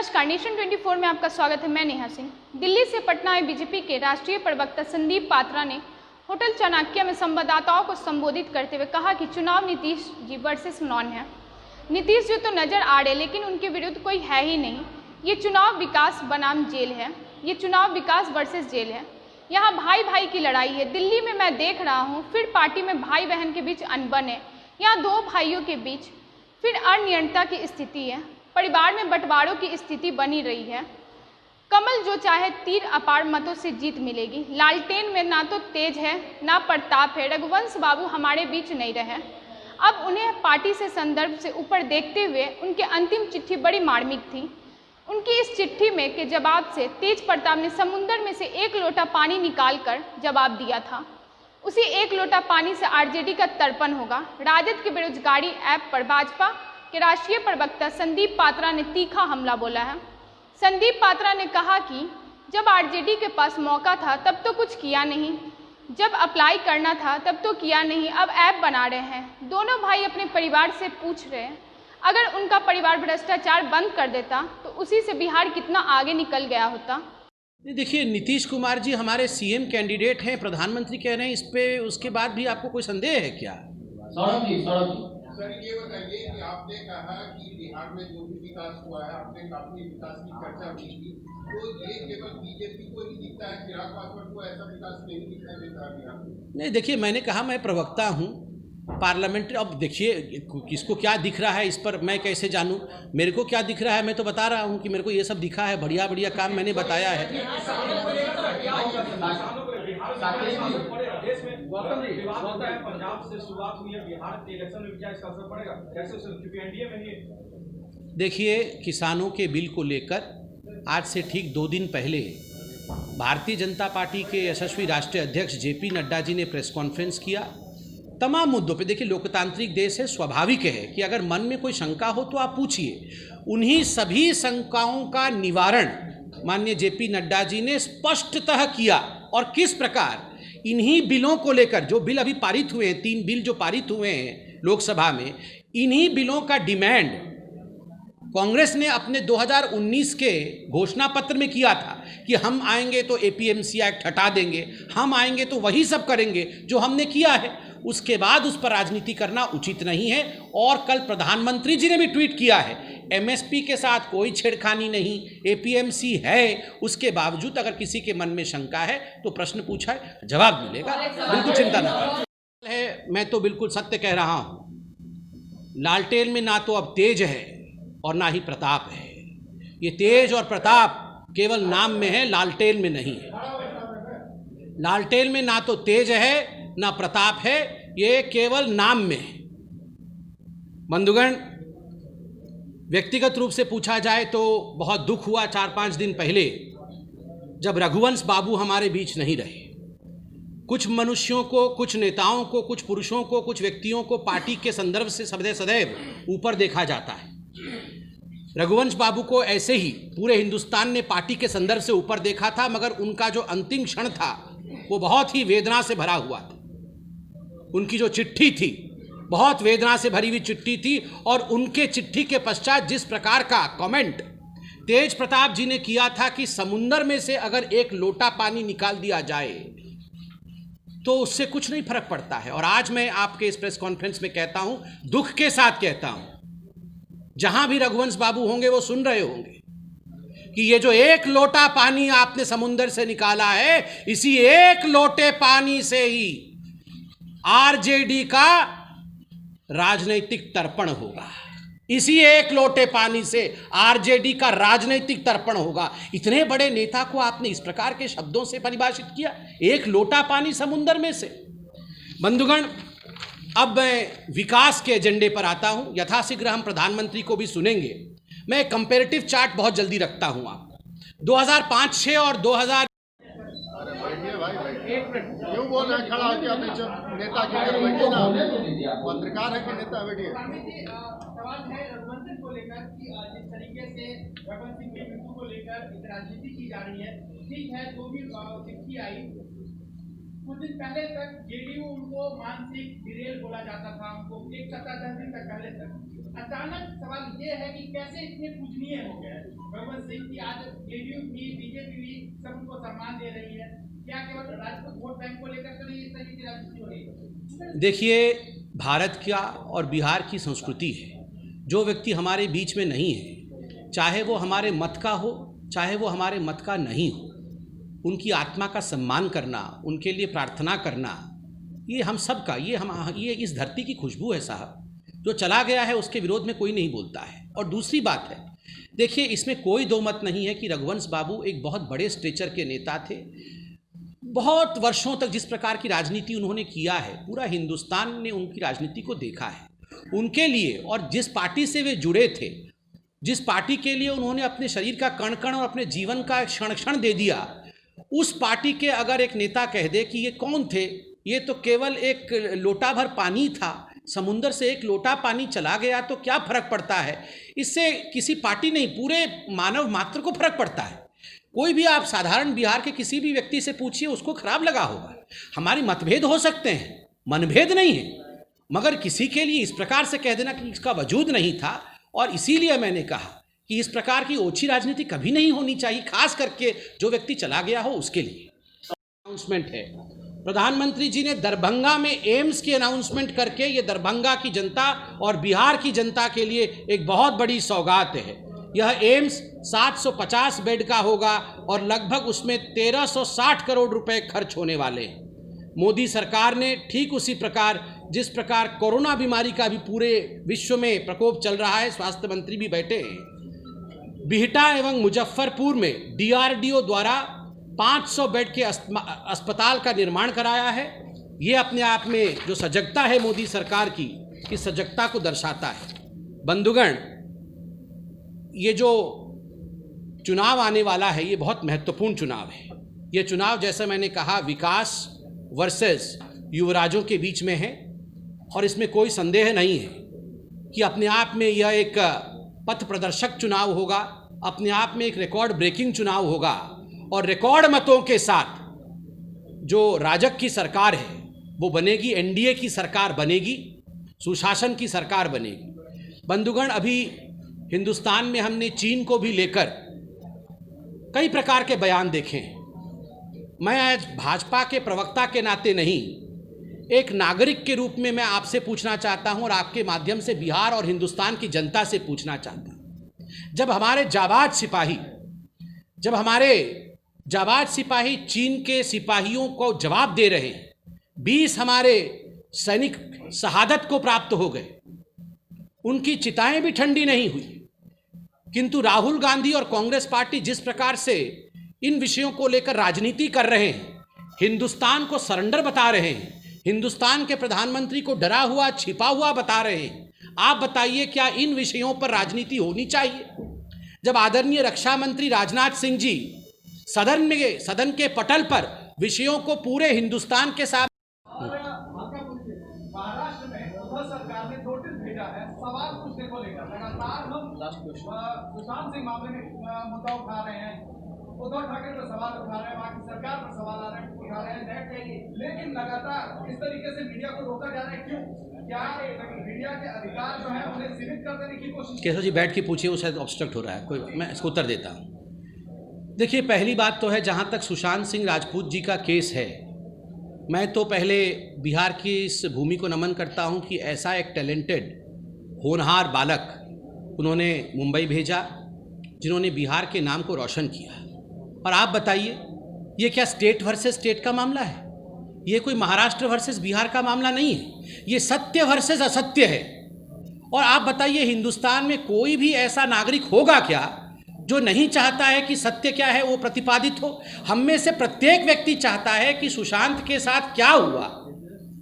नमस्कार, नेशन 24 में आपका स्वागत है। मैं नेहा सिंह। दिल्ली से पटना आए बीजेपी के राष्ट्रीय प्रवक्ता संदीप पात्रा ने होटल चाणक्य में संवाददाताओं को संबोधित करते हुए कहा कि चुनाव नीतीश जी वर्सेस नॉन है। नीतीश जी तो नजर आ रहे, लेकिन उनके विरुद्ध कोई है ही नहीं। ये चुनाव विकास बनाम जेल है, ये चुनाव विकास वर्सेस जेल है। यहाँ भाई भाई की लड़ाई है। दिल्ली में मैं देख रहा हूँ, फिर पार्टी में भाई बहन के बीच अनबन है, यहाँ दो भाइयों के बीच फिर अनियंत्रणता की स्थिति है, परिवार में बंटवारों की स्थिति बनी रही है। कमल जो चाहे तीर अपार मतों से जीत मिलेगी। लालटेन में ना तो तेज है ना प्रताप है। रघुवंश बाबू हमारे बीच नहीं रहे। अब उन्हें पार्टी से संदर्भ से ऊपर देखते हुए उनकी अंतिम चिट्ठी बड़ी मार्मिक थी। उनकी इस चिट्ठी में के जवाब से तेज प्रताप ने समुंदर में से एक लोटा पानी निकालकर जवाब दिया था। उसी एक लोटा पानी से आरजेडी का तर्पण होगा। राजद के बेरोजगारी ऐप पर भाजपा के राष्ट्रीय प्रवक्ता संदीप पात्रा ने तीखा हमला बोला है। संदीप पात्रा ने कहा कि जब आरजेडी के पास मौका था तब तो कुछ किया नहीं, जब अप्लाई करना था तब तो किया नहीं, अब ऐप बना रहे हैं। दोनों भाई अपने परिवार से पूछ रहे हैं, अगर उनका परिवार भ्रष्टाचार बंद कर देता तो उसी से बिहार कितना आगे निकल गया होता। देखिए, नीतीश कुमार जी हमारे सीएम कैंडिडेट हैं, प्रधानमंत्री कह रहे हैं इस पे, उसके बाद भी आपको कोई संदेह है क्या? सर ये बताइए कि आपने कहा कि बिहार में जो भी विकास हुआ है, आपने काफी विकास की चर्चा की थी, तो ये केवल बीजेपी को ही दिखता है, चिराग पासवान को ऐसा विकास नहीं दिखाई देता बिहार में? नहीं, देखिए, मैंने कहा मैं प्रवक्ता हूँ पार्लियामेंट्री। अब देखिए, किसको क्या दिख रहा है इस पर मैं कैसे जानूं? मेरे को क्या दिख रहा है मैं तो बता रहा हूं कि मेरे को ये सब दिखा है, बढ़िया बढ़िया काम मैंने बताया है। देखिए, किसानों के बिल को लेकर आज से ठीक 2 दिन पहले भारतीय जनता पार्टी के यशस्वी राष्ट्रीय अध्यक्ष जेपी नड्डा जी ने प्रेस कॉन्फ्रेंस किया। तमाम मुद्दों पे, देखिए लोकतांत्रिक देश है, स्वाभाविक है कि अगर मन में कोई शंका हो तो आप पूछिए। उन्हीं सभी शंकाओं का निवारण माननीय जेपी नड्डा जी ने स्पष्टतः किया। और किस प्रकार इन्हीं बिलों को लेकर, जो बिल अभी पारित हुए हैं, 3 बिल जो पारित हुए हैं लोकसभा में, इन्हीं बिलों का डिमांड कांग्रेस ने अपने 2019 के घोषणा पत्र में किया था कि हम आएंगे तो एपीएमसी एक्ट हटा देंगे, हम आएंगे तो वही सब करेंगे जो हमने किया है। उसके बाद उस पर राजनीति करना उचित नहीं है। और कल प्रधानमंत्री जी ने भी ट्वीट किया है, एमएसपी के साथ कोई छेड़खानी नहीं, एपीएमसी है। उसके बावजूद अगर किसी के मन में शंका है तो प्रश्न पूछा है, जवाब मिलेगा, बिल्कुल चिंता न करें। मैं तो बिल्कुल सत्य कह रहा हूं, लालटेन में ना तो अब तेज है और ना ही प्रताप है। ये तेज और प्रताप केवल नाम में है, लालटेन में नहीं है। लालटेन में ना तो तेज है ना प्रताप है, ये केवल नाम में है। बंधुगण, व्यक्तिगत रूप से पूछा जाए तो बहुत दुख हुआ 4-5 दिन पहले जब रघुवंश बाबू हमारे बीच नहीं रहे। कुछ मनुष्यों को, कुछ नेताओं को, कुछ पुरुषों को, कुछ व्यक्तियों को पार्टी के संदर्भ से सदैव ऊपर देखा जाता है। रघुवंश बाबू को ऐसे ही पूरे हिंदुस्तान ने पार्टी के संदर्भ से ऊपर देखा था, मगर उनका जो अंतिम क्षण था वो बहुत ही वेदना से भरा हुआ था। उनकी जो चिट्ठी थी बहुत वेदना से भरी हुई चिट्ठी थी। और उनके चिट्ठी के पश्चात जिस प्रकार का कमेंट तेज प्रताप जी ने किया था कि समुंदर में से अगर एक लोटा पानी निकाल दिया जाए तो उससे कुछ नहीं फर्क पड़ता है। और आज मैं आपके इस प्रेस कॉन्फ्रेंस में कहता हूं, दुख के साथ कहता हूं, जहां भी रघुवंश बाबू होंगे वो सुन रहे होंगे कि ये जो एक लोटा पानी आपने समुंदर से निकाला है, इसी एक लोटे पानी से ही आरजेडी का राजनीतिक तर्पण होगा। इसी एक लोटे पानी से आरजेडी का राजनीतिक तर्पण होगा। इतने बड़े नेता को आपने इस प्रकार के शब्दों से परिभाषित किया, एक लोटा पानी समुंदर में से। बंधुगण, अब मैं विकास के एजेंडे पर आता हूं। यथाशीघ्र हम प्रधानमंत्री को भी सुनेंगे। मैं कंपैरेटिव चार्ट बहुत जल्दी रखता हूं आपको। 2005-6 और 2000 क्यों बोल रहे हैं? खड़ा होकर नेता की तरफ बैठिए ना, पत्रकार है कि नेता बैठिए। सवाल है रघुवंश को लेकर कि जिस तरीके से रघुवंश सिंह की मृत्यु को लेकर राजनीति की जा रही है, ठीक है, जो भी चिट्ठी आई कुछ दिन पहले तक जेडीयू उनको मानसिक विरेल बोला जाता था, उनको एक सप्ताह 10 दिन तक पहले तक। अचानक सवाल ये है कि कैसे इतने पूजनीय हो गए भगवंत सिंह की, आज जेडीयू भी बीजेपी भी सब उनको सम्मान दे रही है। क्या केवल राजपूत वोट बैंक को लेकर तो नहीं इस तरह की राजनीति हो रही है? देखिए, भारत का और बिहार की संस्कृति है, जो व्यक्ति हमारे बीच में नहीं है, चाहे वो हमारे मत का हो चाहे वो हमारे मत का नहीं हो, उनकी आत्मा का सम्मान करना, उनके लिए प्रार्थना करना, ये हम सब का, ये इस धरती की खुशबू है साहब। जो चला गया है उसके विरोध में कोई नहीं बोलता है। और दूसरी बात है, देखिए, इसमें कोई दो मत नहीं है कि रघुवंश बाबू एक बहुत बड़े स्टेचर के नेता थे। बहुत वर्षों तक जिस प्रकार की राजनीति उन्होंने किया है, पूरा हिंदुस्तान ने उनकी राजनीति को देखा है। उनके लिए और जिस पार्टी से वे जुड़े थे, जिस पार्टी के लिए उन्होंने अपने शरीर का कण कण और अपने जीवन का क्षण क्षण दे दिया, उस पार्टी के अगर एक नेता कह दे कि ये कौन थे, ये तो केवल एक लोटा भर पानी था, समुंदर से एक लोटा पानी चला गया तो क्या फर्क पड़ता है, इससे किसी पार्टी नहीं पूरे मानव मात्र को फर्क पड़ता है। कोई भी आप साधारण बिहार के किसी भी व्यक्ति से पूछिए, उसको खराब लगा होगा। हमारी मतभेद हो सकते हैं, मनभेद नहीं है, मगर किसी के लिए इस प्रकार से कह देना कि इसका वजूद नहीं था, और इसीलिए मैंने कहा कि इस प्रकार की ओछी राजनीति कभी नहीं होनी चाहिए, खास करके जो व्यक्ति चला गया हो उसके लिए। अनाउंसमेंट है, प्रधानमंत्री जी ने दरभंगा में एम्स की अनाउंसमेंट करके ये दरभंगा की जनता और बिहार की जनता के लिए एक बहुत बड़ी सौगात है। यह एम्स 750 बेड का होगा और लगभग उसमें 1360 करोड़ रुपए खर्च होने वाले हैं। मोदी सरकार ने ठीक उसी प्रकार, जिस प्रकार कोरोना बीमारी का भी पूरे विश्व में प्रकोप चल रहा है, स्वास्थ्य मंत्री भी बैठे हैं, बिहटा एवं मुजफ्फरपुर में डीआरडीओ द्वारा 500 बेड के अस्पताल का निर्माण कराया है। ये अपने आप में जो सजगता है मोदी सरकार की, इस सजगता को दर्शाता है। बंधुगण, ये जो चुनाव आने वाला है, ये बहुत महत्वपूर्ण चुनाव है। ये चुनाव, जैसे मैंने कहा, विकास वर्सेस युवराजों के बीच में है, और इसमें कोई संदेह नहीं है कि अपने आप में यह एक पथ प्रदर्शक चुनाव होगा, अपने आप में एक रिकॉर्ड ब्रेकिंग चुनाव होगा, और रिकॉर्ड मतों के साथ जो राजग की सरकार है वो बनेगी, एनडीए की सरकार बनेगी, सुशासन की सरकार बनेगी। बंधुगण, अभी हिंदुस्तान में हमने चीन को भी लेकर कई प्रकार के बयान देखे हैं। मैं आज भाजपा के प्रवक्ता के नाते नहीं, एक नागरिक के रूप में मैं आपसे पूछना चाहता हूं, और आपके माध्यम से बिहार और हिंदुस्तान की जनता से पूछना चाहता हूं। जब हमारे जाबाज सिपाही चीन के सिपाहियों को जवाब दे रहे हैं, 20 हमारे सैनिक शहादत को प्राप्त हो गए, उनकी चिताएं भी ठंडी नहीं हुई, किंतु राहुल गांधी और कांग्रेस पार्टी जिस प्रकार से इन विषयों को लेकर राजनीति कर रहे हैं, हिंदुस्तान को सरेंडर बता रहे हैं, हिंदुस्तान के प्रधानमंत्री को डरा हुआ छिपा हुआ बता रहे हैं, आप बताइए क्या इन विषयों पर राजनीति होनी चाहिए? जब आदरणीय रक्षा मंत्री राजनाथ सिंह जी सदन के पटल पर विषयों को पूरे हिंदुस्तान के साथ, महाराष्ट्र में उद्धव सरकार ने नोटिस भेजा है सवाल पूछने को लेकर। लगातार हम सुशांत सिंह मामले में मुद्दा उठा रहे हैं, उद्धव ठाकरे पर सवाल उठा रहे हैं, वहाँ की सरकार पर सवाल उठा रहे हैं, लेकिन लगातार इस तरीके से मीडिया को रोका जा रहा है। क्यों? क्या मीडिया के अधिकार जो है उन्हें सीमित कर देने की कोशिश? केशव जी बैठ के पूछिए, वो शायद ऑब्स्ट्रक्ट हो रहा है, कोई मैं इसको उत्तर देता हूँ। देखिए, पहली बात तो है, जहाँ तक सुशांत सिंह राजपूत जी का केस है, मैं तो पहले बिहार की इस भूमि को नमन करता हूँ कि ऐसा एक टैलेंटेड होनहार बालक उन्होंने मुंबई भेजा, जिन्होंने बिहार के नाम को रोशन किया। और आप बताइए, ये क्या स्टेट वर्सेस स्टेट का मामला है? ये कोई महाराष्ट्र वर्सेस बिहार का मामला नहीं है, ये सत्य वर्सेस असत्य है। और आप बताइए, हिंदुस्तान में कोई भी ऐसा नागरिक होगा क्या जो नहीं चाहता है कि सत्य क्या है वो प्रतिपादित हो? हम में से प्रत्येक व्यक्ति चाहता है कि सुशांत के साथ क्या हुआ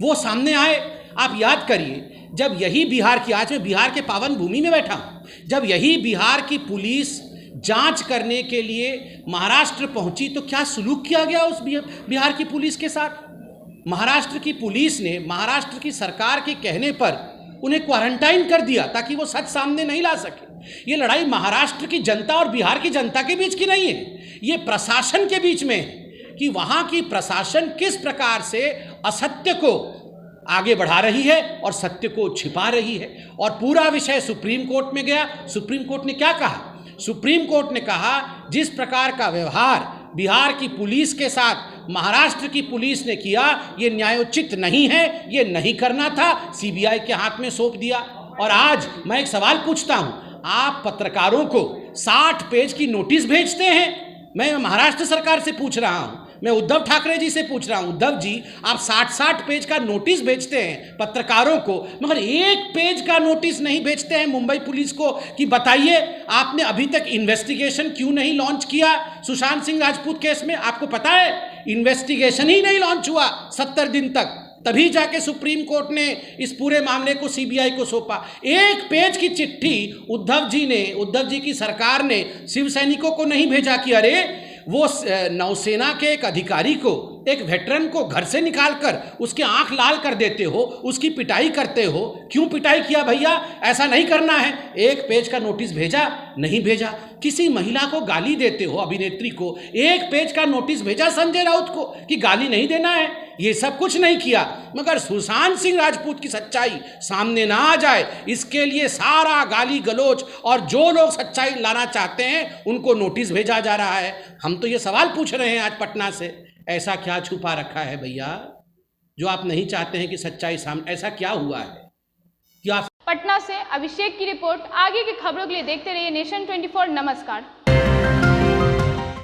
वो सामने आए। आप याद करिए, जब यही बिहार की, आज मैं बिहार के पावन भूमि में बैठा हूँ, जब यही बिहार की पुलिस जांच करने के लिए महाराष्ट्र पहुंची तो क्या सलूक किया गया उस बिहार की पुलिस के साथ? महाराष्ट्र की पुलिस ने महाराष्ट्र की सरकार के कहने पर उन्हें क्वारंटाइन कर दिया ताकि वो सच सामने नहीं ला सके। ये लड़ाई महाराष्ट्र की जनता और बिहार की जनता के बीच की नहीं है, ये प्रशासन के बीच में है। कि वहाँ की प्रशासन किस प्रकार से असत्य को आगे बढ़ा रही है और सत्य को छिपा रही है। और पूरा विषय सुप्रीम कोर्ट में गया। सुप्रीम कोर्ट ने क्या कहा? सुप्रीम कोर्ट ने कहा जिस प्रकार का व्यवहार बिहार की पुलिस के साथ महाराष्ट्र की पुलिस ने किया ये न्यायोचित नहीं है, ये नहीं करना था, सीबीआई के हाथ में सौंप दिया। और आज मैं एक सवाल पूछता हूं, आप पत्रकारों को 60 पेज की नोटिस भेजते हैं। मैं महाराष्ट्र सरकार से पूछ रहा हूं, मैं उद्धव ठाकरे जी से पूछ रहा हूं, उद्धव जी आप 60 पेज का नोटिस भेजते हैं पत्रकारों को, मगर 1 पेज का नोटिस नहीं भेजते हैं मुंबई पुलिस को कि बताइए आपने अभी तक इन्वेस्टिगेशन क्यों नहीं लॉन्च किया सुशांत सिंह राजपूत केस में। आपको पता है इन्वेस्टिगेशन ही नहीं लॉन्च हुआ 70 दिन तक, तभी जाके सुप्रीम कोर्ट ने इस पूरे मामले को सीबीआई को सौंपा। 1 पेज की चिट्ठी उद्धव जी की सरकार ने शिव सैनिकों को नहीं भेजा कि अरे वो नौसेना के एक अधिकारी को, एक वेटरन को घर से निकालकर उसके आंख लाल कर देते हो, उसकी पिटाई करते हो। क्यों पिटाई किया भैया? ऐसा नहीं करना है। 1 पेज का नोटिस भेजा? नहीं भेजा। किसी महिला को गाली देते हो, अभिनेत्री को, 1 पेज का नोटिस भेजा संजय राउत को कि गाली नहीं देना है? ये सब कुछ नहीं किया। मगर सुशांत सिंह राजपूत की सच्चाई सामने ना आ जाए इसके लिए सारा गाली गलोच और जो लोग सच्चाई लाना चाहते हैं उनको नोटिस भेजा जा रहा है। हम तो ये सवाल पूछ रहे हैं आज पटना से, ऐसा क्या छुपा रखा है भैया जो आप नहीं चाहते हैं कि सच्चाई सामने? ऐसा क्या हुआ है? क्या पटना से अभिषेक की रिपोर्ट। आगे की खबरों के लिए देखते रहिए नेशन 24। नमस्कार।